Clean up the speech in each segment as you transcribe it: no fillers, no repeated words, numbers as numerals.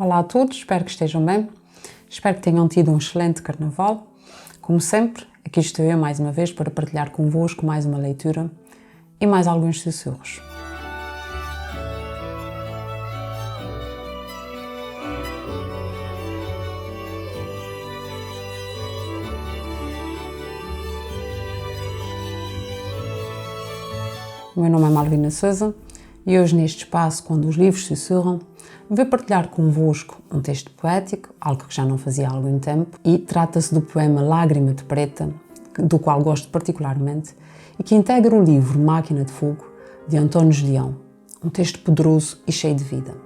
Olá a todos, espero que estejam bem, espero que tenham tido um excelente carnaval. Como sempre, aqui estou eu mais uma vez para partilhar convosco mais uma leitura e mais alguns sussurros. O meu nome é Malvina Sousa e hoje neste espaço, quando os livros sussurram, vou partilhar convosco um texto poético, algo que já não fazia há algum tempo, e trata-se do poema Lágrima de Preta, do qual gosto particularmente, e que integra o livro Máquina de Fogo, de António Julião, um texto poderoso e cheio de vida.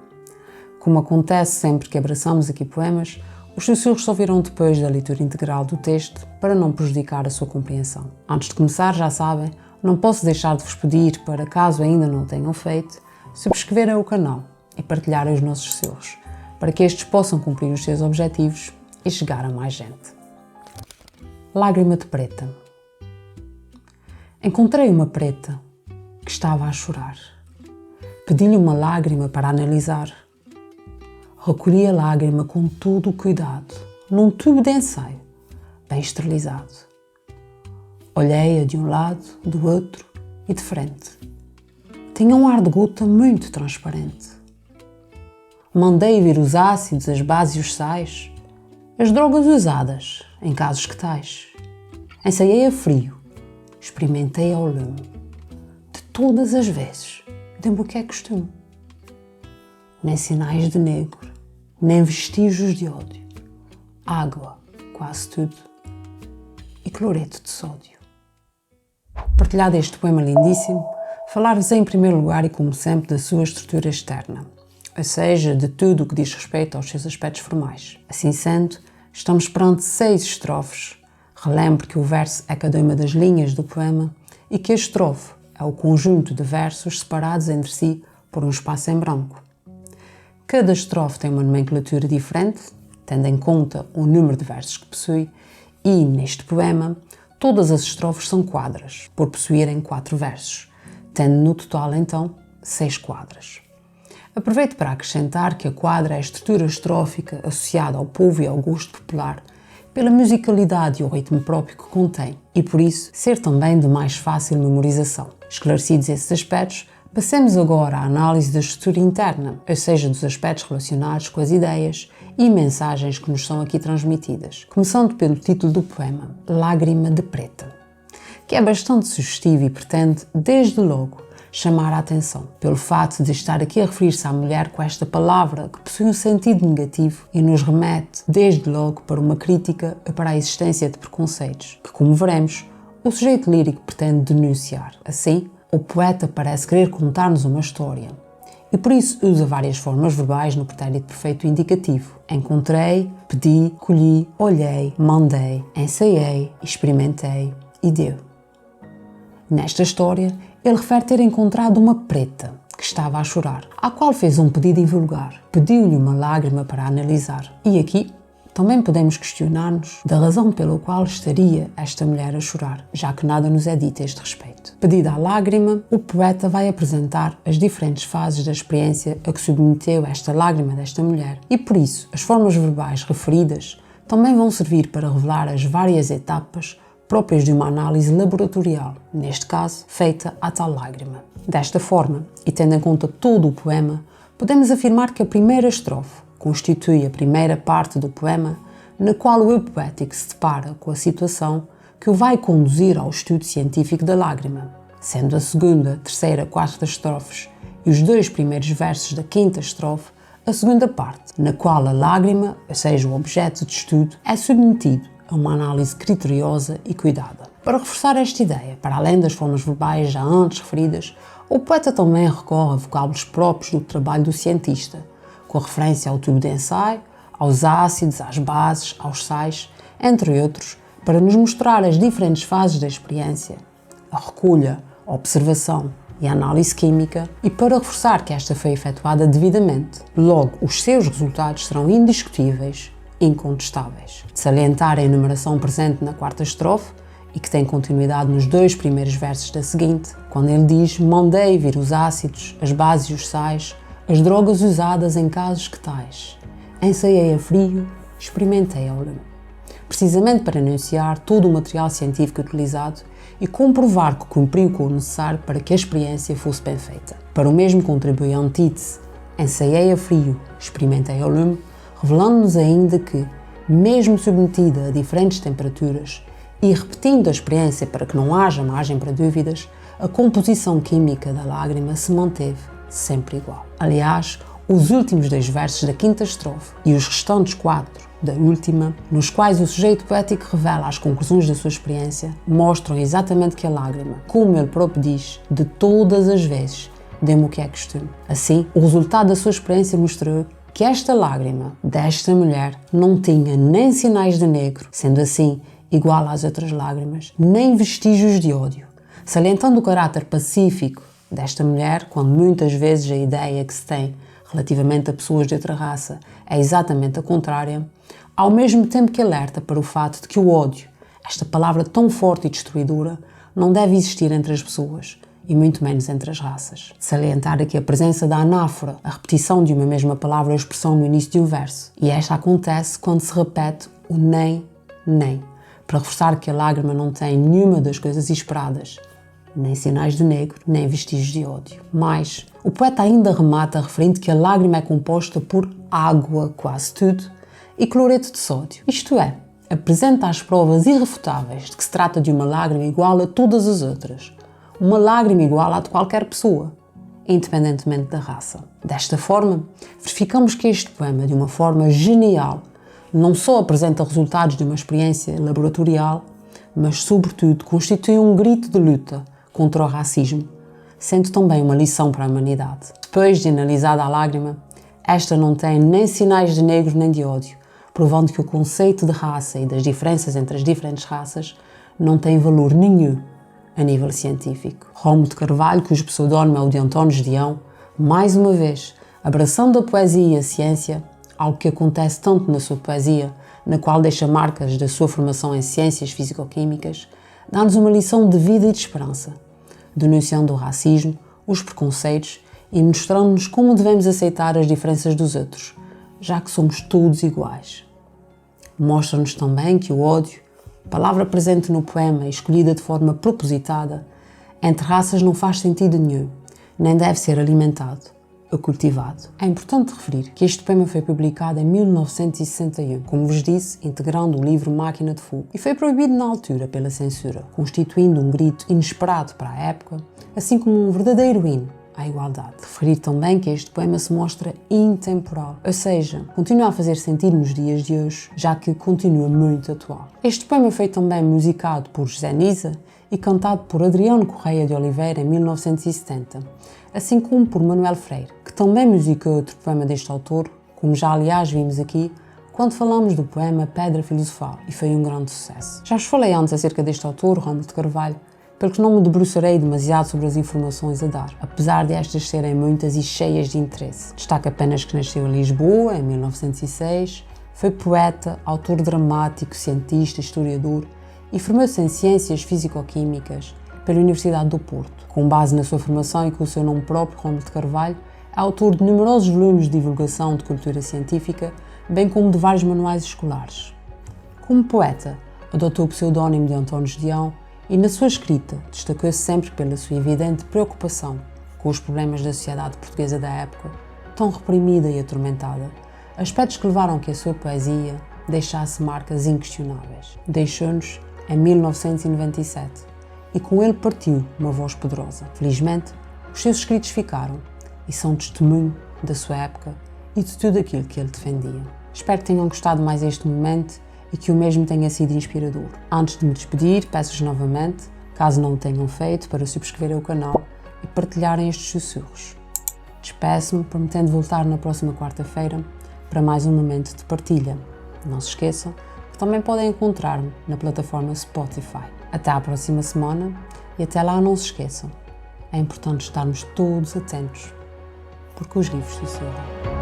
Como acontece sempre que abraçamos aqui poemas, os sussurros só virão depois da leitura integral do texto para não prejudicar a sua compreensão. Antes de começar, já sabem, não posso deixar de vos pedir, para caso ainda não o tenham feito, subscreverem o canal e partilharem os nossos sussurros, para que estes possam cumprir os seus objetivos e chegar a mais gente. Lágrima de Preta. Encontrei uma preta que estava a chorar. Pedi-lhe uma lágrima para analisar. Recolhi a lágrima com todo o cuidado, num tubo de ensaio, bem esterilizado. Olhei-a de um lado, do outro e de frente. Tinha um ar de gota muito transparente. Mandei vir os ácidos, as bases e os sais, as drogas usadas em casos que tais. Ensaiei a frio, experimentei ao lume. De todas as vezes, dei-me o que é costume. Nem sinais de negro, nem vestígios de ódio. Água, quase tudo, e cloreto de sódio. Partilhado este poema lindíssimo, falar-vos em primeiro lugar e como sempre da sua estrutura externa, ou seja, de tudo o que diz respeito aos seus aspectos formais. Assim sendo, estamos perante 6 estrofes. Relembro que o verso é cada uma das linhas do poema e que a estrofe é o conjunto de versos separados entre si por um espaço em branco. Cada estrofe tem uma nomenclatura diferente, tendo em conta o número de versos que possui, e, neste poema, todas as estrofes são quadras, por possuírem 4 versos, tendo no total, então, 6 quadras. Aproveito para acrescentar que a quadra é a estrutura estrófica associada ao povo e ao gosto popular, pela musicalidade e o ritmo próprio que contém, e por isso ser também de mais fácil memorização. Esclarecidos esses aspectos, passemos agora à análise da estrutura interna, ou seja, dos aspectos relacionados com as ideias e mensagens que nos são aqui transmitidas, começando pelo título do poema, Lágrima de Preta, que é bastante sugestivo e pretende, desde logo, chamar a atenção pelo fato de estar aqui a referir-se à mulher com esta palavra que possui um sentido negativo e nos remete, desde logo, para uma crítica para a existência de preconceitos, que, como veremos, o sujeito lírico pretende denunciar. Assim, o poeta parece querer contar-nos uma história e por isso usa várias formas verbais no pretérito perfeito indicativo. Encontrei, pedi, colhi, olhei, mandei, ensaiei, experimentei e deu. Nesta história, ele refere ter encontrado uma preta que estava a chorar, à qual fez um pedido invulgar. Pediu-lhe uma lágrima para analisar. E aqui também podemos questionar-nos da razão pela qual estaria esta mulher a chorar, já que nada nos é dito a este respeito. Pedida a lágrima, o poeta vai apresentar as diferentes fases da experiência a que submeteu esta lágrima desta mulher, e por isso as formas verbais referidas também vão servir para revelar as várias etapas próprias de uma análise laboratorial, neste caso, feita à tal lágrima. Desta forma, e tendo em conta todo o poema, podemos afirmar que a primeira estrofe constitui a primeira parte do poema, na qual o eu poético se depara com a situação que o vai conduzir ao estudo científico da lágrima, sendo a segunda, terceira, quarta estrofes e os 2 primeiros versos da quinta estrofe a segunda parte, na qual a lágrima, ou seja, o objeto de estudo, é submetido a uma análise criteriosa e cuidada. Para reforçar esta ideia, para além das formas verbais já antes referidas, o poeta também recorre a vocábulos próprios do trabalho do cientista, com referência ao tubo de ensaio, aos ácidos, às bases, aos sais, entre outros, para nos mostrar as diferentes fases da experiência, a recolha, a observação e a análise química, e para reforçar que esta foi efetuada devidamente. Logo, os seus resultados serão indiscutíveis, incontestáveis. De salientar a enumeração presente na quarta estrofe, e que tem continuidade nos 2 primeiros versos da seguinte, quando ele diz: mandei vir os ácidos, as bases e os sais, as drogas usadas em casos que tais. ensaiei a frio, experimentei ao lume. Precisamente para enunciar todo o material científico utilizado e comprovar que cumpriu com o necessário para que a experiência fosse bem feita. Para o mesmo contribui a antítese, ensaiei a frio, experimentei ao lume, revelando-nos ainda que, mesmo submetida a diferentes temperaturas e repetindo a experiência para que não haja margem para dúvidas, a composição química da lágrima se manteve sempre igual. Aliás, os últimos 2 versos da 5ª estrofe e os restantes 4 da última, nos quais o sujeito poético revela as conclusões da sua experiência, mostram exatamente que a lágrima, como ele próprio diz, de todas as vezes, deu-me o que é costume. Assim, o resultado da sua experiência mostrou que esta lágrima desta mulher não tinha nem sinais de negro, sendo assim igual às outras lágrimas, nem vestígios de ódio, salientando o caráter pacífico desta mulher, quando muitas vezes a ideia que se tem relativamente a pessoas de outra raça é exatamente a contrária, ao mesmo tempo que alerta para o fato de que o ódio, esta palavra tão forte e destruidora, não deve existir entre as pessoas, e muito menos entre as raças. Salientar aqui a presença da anáfora, a repetição de uma mesma palavra ou expressão no início de um verso, e esta acontece quando se repete o nem, para reforçar que a lágrima não tem nenhuma das coisas esperadas, nem sinais de negro, nem vestígios de ódio. Mas o poeta ainda remata referindo que a lágrima é composta por água, quase tudo, e cloreto de sódio. Isto é, apresenta as provas irrefutáveis de que se trata de uma lágrima igual a todas as outras. Uma lágrima igual à de qualquer pessoa, independentemente da raça. Desta forma, verificamos que este poema, de uma forma genial, não só apresenta resultados de uma experiência laboratorial, mas, sobretudo, constitui um grito de luta contra o racismo, sendo também uma lição para a humanidade. Depois de analisada a lágrima, esta não tem nem sinais de negro nem de ódio, provando que o conceito de raça e das diferenças entre as diferentes raças não tem valor nenhum a nível científico. Rómulo de Carvalho, cujo pseudónimo é o de António Gedeão, mais uma vez, abraçando a poesia e a ciência, algo que acontece tanto na sua poesia, na qual deixa marcas da sua formação em ciências físico-químicas, dá-nos uma lição de vida e de esperança, denunciando o racismo, os preconceitos e mostrando-nos como devemos aceitar as diferenças dos outros, já que somos todos iguais. Mostra-nos também que o ódio, palavra presente no poema e escolhida de forma propositada, entre raças não faz sentido nenhum, nem deve ser alimentado ou cultivado. É importante referir que este poema foi publicado em 1961, como vos disse, integrando o livro Máquina de Fogo, e foi proibido na altura pela censura, constituindo um grito inesperado para a época, assim como um verdadeiro hino à igualdade. Referir também que este poema se mostra intemporal, ou seja, continua a fazer sentido nos dias de hoje, já que continua muito atual. Este poema foi também musicado por José Nisa e cantado por Adriano Correia de Oliveira em 1970, assim como por Manuel Freire, que também musicou outro poema deste autor, como já aliás vimos aqui, quando falamos do poema Pedra Filosofal, e foi um grande sucesso. Já vos falei antes acerca deste autor, Rómulo de Carvalho, pelo que não me debruçarei demasiado sobre as informações a dar, apesar de estas serem muitas e cheias de interesse. Destaco apenas que nasceu em Lisboa, em 1906, foi poeta, autor dramático, cientista, historiador e formou-se em Ciências Físico-Químicas pela Universidade do Porto. Com base na sua formação e com o seu nome próprio, Rómulo de Carvalho, é autor de numerosos volumes de divulgação de cultura científica, bem como de vários manuais escolares. Como poeta, adotou o pseudónimo de António Gedeão e, na sua escrita, destacou-se sempre pela sua evidente preocupação com os problemas da sociedade portuguesa da época, tão reprimida e atormentada, aspectos que levaram que a sua poesia deixasse marcas inquestionáveis. Deixou-nos em 1997 e com ele partiu uma voz poderosa. Felizmente, os seus escritos ficaram e são testemunho da sua época e de tudo aquilo que ele defendia. Espero que tenham gostado mais deste momento e que o mesmo tenha sido inspirador. Antes de me despedir, peço-vos novamente, caso não o tenham feito, para subscreverem o canal e partilharem estes sussurros. Despeço-me, prometendo voltar na próxima quarta-feira para mais um momento de partilha. Não se esqueçam que também podem encontrar-me na plataforma Spotify. Até à próxima semana e até lá não se esqueçam, é importante estarmos todos atentos, porque os livros sussurram.